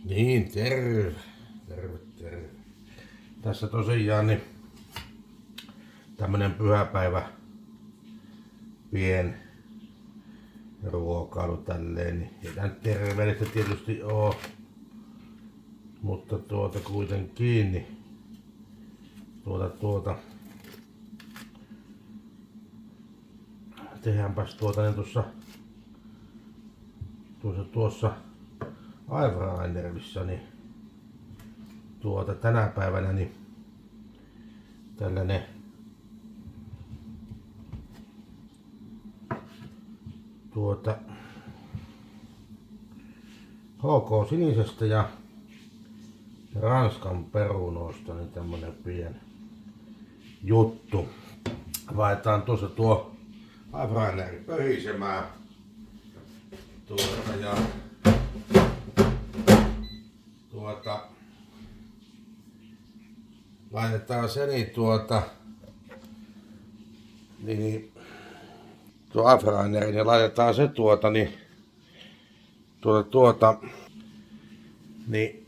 Niin, terve. Terve. Tässä tosiaan niin tämmönen pyhäpäivä pien ruokailu tälleen, niin ei tää nyt terveellistä tietysti oo, mutta kuitenkin niin tehdäänpäs niin tuossa Aifrainervissa niin tänä päivänä niin tällainen HK sinisestä ja Ranskan perunoista niin tämmönen pieni juttu. Vaihdetaan tuossa tuo Aifraineri pöhisemään ja laitetaan se niin tuo Aifraineri ja laitetaan se niin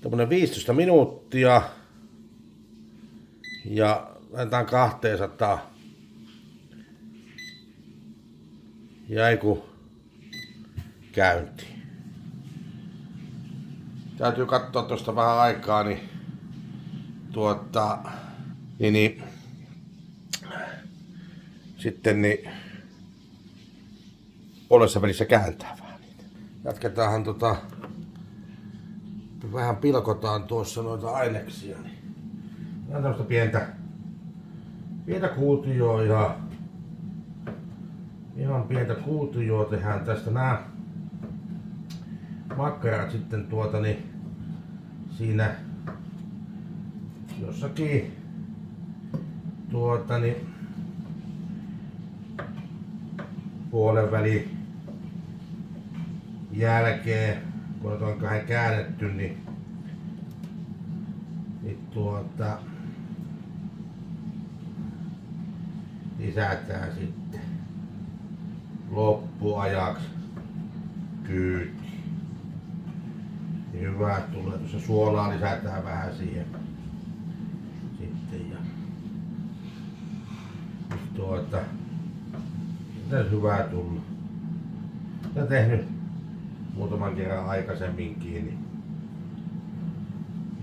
tämmönen 15 minuuttia ja laitetaan 200 jäiku käynti. Täytyy katsoa tuosta vähän aikaa, niin sitten niin puolessa välissä kääntää vähän. Jatketaanhan vähän pilkotaan tuossa noita aineksia. Niin. Ihan tämmöstä pientä kuutioa ja ihan pientä kuutioa tehdään tästä nää makkarat sitten siinä jossakin puolen välin jälkeen, kun on kahden käännetty, niin lisätään sitten loppuajaksi kyyti. Niin hyvä tulee. Tuossa suolaa lisätään vähän siihen sitten ja tässä hyvää tulla. Olen tehnyt muutaman kerran aikaisemminkin, niin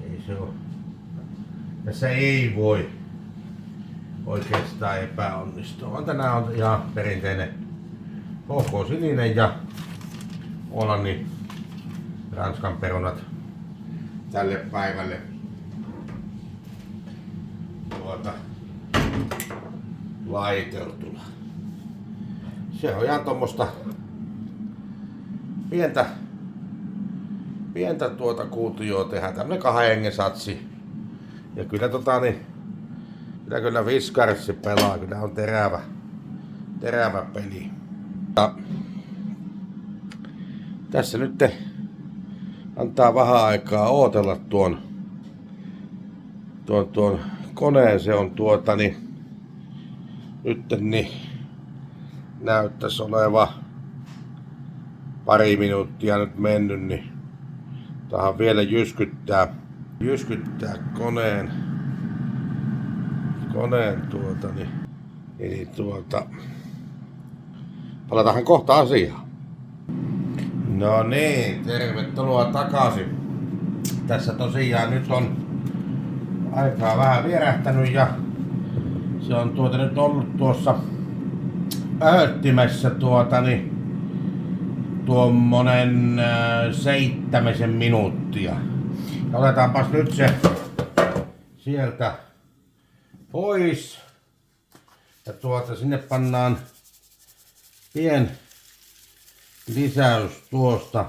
ei se oo. Tässä ei voi oikeastaan epäonnistua. On tänään on ihan perinteinen HK sininen ja Olannin Ranskan perunat tälle päivälle laiteltuna. Se on ihan tommosta pientä kuutioa tehdään, tämmönen 2 hengen satsi. Ja kyllä kyllä Fiskarssi pelaa, kyllä on terävä peli. Ja tässä nyt antaa vähän aikaa ootella tuon koneen, se on nyt niin näyttäisi oleva pari minuuttia nyt mennyt, niin tähän vielä jyskyttää koneen palataanhan kohta asiaan. No niin, tervetuloa takaisin. Tässä tosiaan nyt on aikaa vähän vierähtänyt ja se on nyt ollut tuossa öhöttimessä tuommoinen 7 minuuttia. Ja otetaanpas nyt se sieltä pois. Ja sinne pannaan pien lisäys tuosta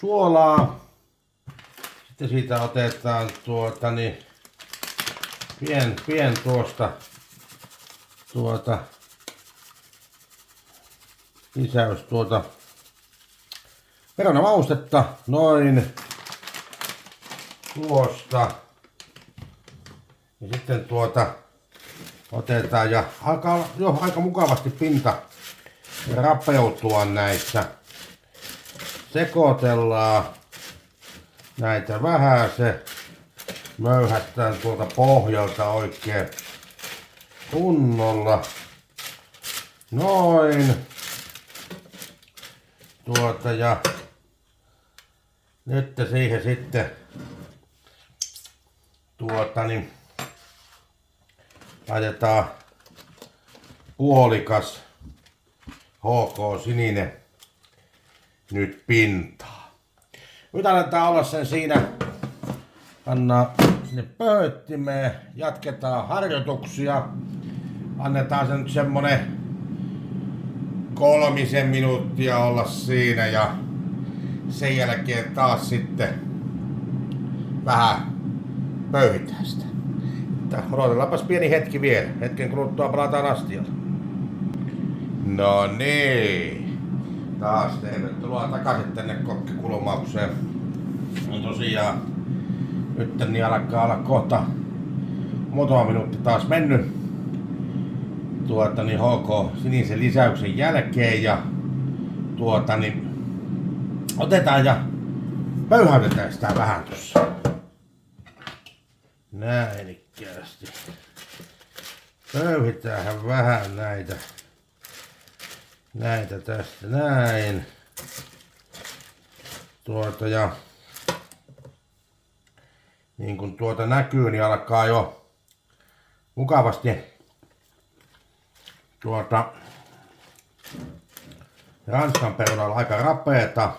suolaa. Sitten siitä otetaan pien lisäys perunamaustetta noin tuosta. Ja sitten otetaan ja alkaa jo aika mukavasti pinta rapeutua näissä. sekoitellaan näitä vähän, se möyhästään tuolta pohjalta oikein kunnolla. Noin. Ja nyt siihen sitten laitetaan puolikas HK sininen nyt pintaa. Nyt aletaan olla sen siinä. Pannaan sinne pöhöttimeen, jatketaan harjoituksia. Annetaan sen nyt semmonen 3 minuuttia olla siinä ja sen jälkeen taas sitten vähän pöyhitään sitä. Odotellaanpas pieni hetki vielä. Hetken kuluttua palataan astialle. No niin. Taas tervetuloa takaisin tänne kokkikulmaukseen. No tosiaan nyt niin alkaa olla kohta muutama minuutti taas mennyt. HK sinisen lisäyksen jälkeen ja otetaan ja pöyhäytetään sitä vähän tossa. Näinikkäästi. Pöyhitäänhän vähän näitä tästä näin. Ja niin kun näkyy, niin alkaa jo mukavasti Ranskan perunalla aika rapeeta.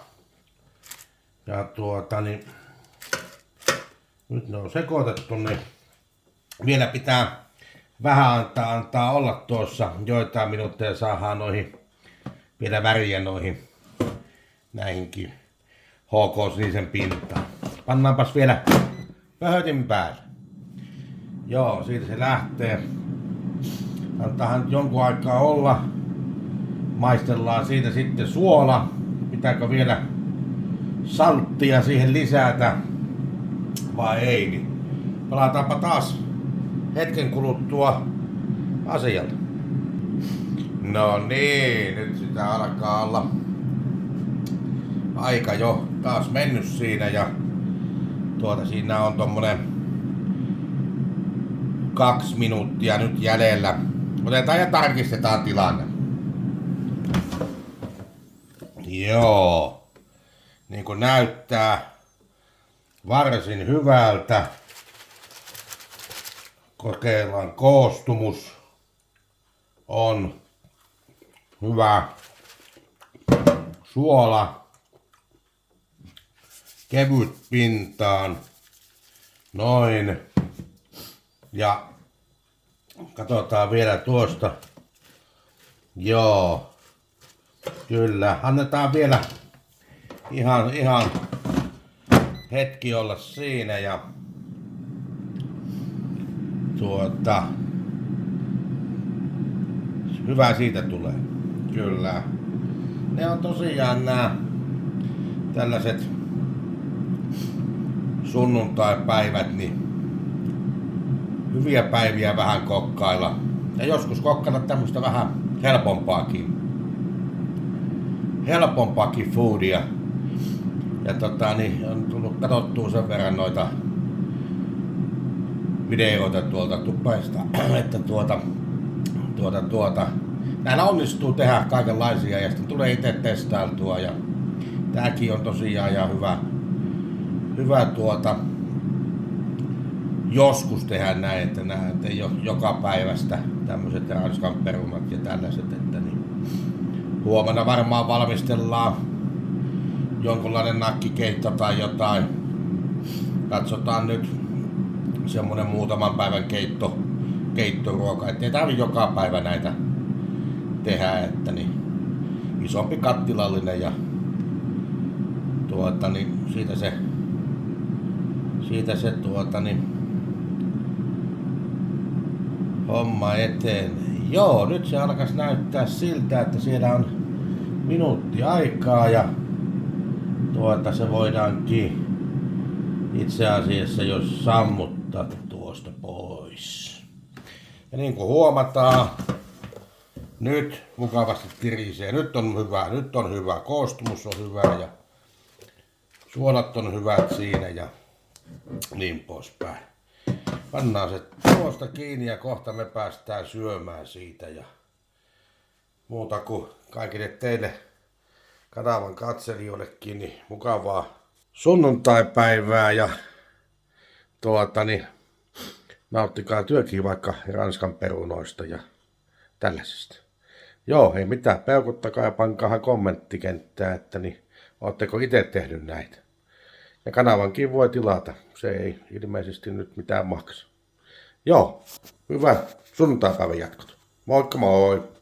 Ja nyt ne on sekoitettu, niin vielä pitää vähän antaa olla tuossa. Joitain minuutteja saadaan vielä väriä näihinkin HK sinisen pintaan. Pannaanpas vielä pöhötin päälle. Joo, siitä se lähtee. Antaahan jonkun aikaa olla. Maistellaan siitä sitten suola. Pitääkö vielä salttia siihen lisätä vai ei? Niin palataanpa taas hetken kuluttua asialle. No niin, nyt sitä alkaa olla aika jo taas mennyt siinä ja siinä on tommonen 2 minuuttia nyt jäljellä. Otetaan ja tarkistetaan tilanne. Joo. Niin kuin näyttää varsin hyvältä. Kokeillaan koostumus. On hyvä suola. Kevyt pintaan. Noin. Ja katsotaan vielä tuosta. Joo. Kyllä. Annetaan vielä ihan hetki olla siinä ja hyvä siitä tulee. Kyllä. Ne on tosiaan nämä tällaiset sunnuntaipäivät, niin hyviä päiviä vähän kokkailla. Ja joskus kokkailla tämmöistä vähän helpompaakin foodia. Ja on tullut katsottua sen verran noita videoita tuolta tupeista, että näillä onnistuu tehdä kaikenlaisia ja sitten tulee itse testailtua ja tääkin on tosiaan ihan hyvä joskus tehdä näin, että ei ole joka päivästä tämmöiset Ranskan perunat ja tällaiset, että niin huomenna varmaan valmistellaan jonkunlainen nakkikeitto tai jotain. Katsotaan nyt semmonen muutaman päivän keittoruoka, ettei tarvitse joka päivä näitä tehdä, että niin isompi kattilallinen ja siitä se homma eteen. Joo, nyt se alkaisi näyttää siltä, että siellä on minuutti aikaa ja se voidaankin itse asiassa jo sammuttaa tuosta pois. Ja niin kuin huomataan, nyt mukavasti tirisee. Nyt on hyvä, koostumus on hyvä ja Suolat on hyvät siinä ja niin poispäin. Pannaan se tuosta kiinni ja kohta me päästään syömään siitä ja muuta kuin kaikille teille kanavan katselijoillekin niin mukavaa sunnuntaipäivää ja nauttikaa työkin vaikka Ranskan perunoista ja tällaisesta. Joo, ei mitään, peukuttakaa ja pankaa kommenttikenttää, että niin, ootteko itse tehnyt näitä. Ja kanavankin voi tilata, se ei ilmeisesti nyt mitään maksa. Joo, hyvä sunnuntaipäivän jatkot. Moikka moi!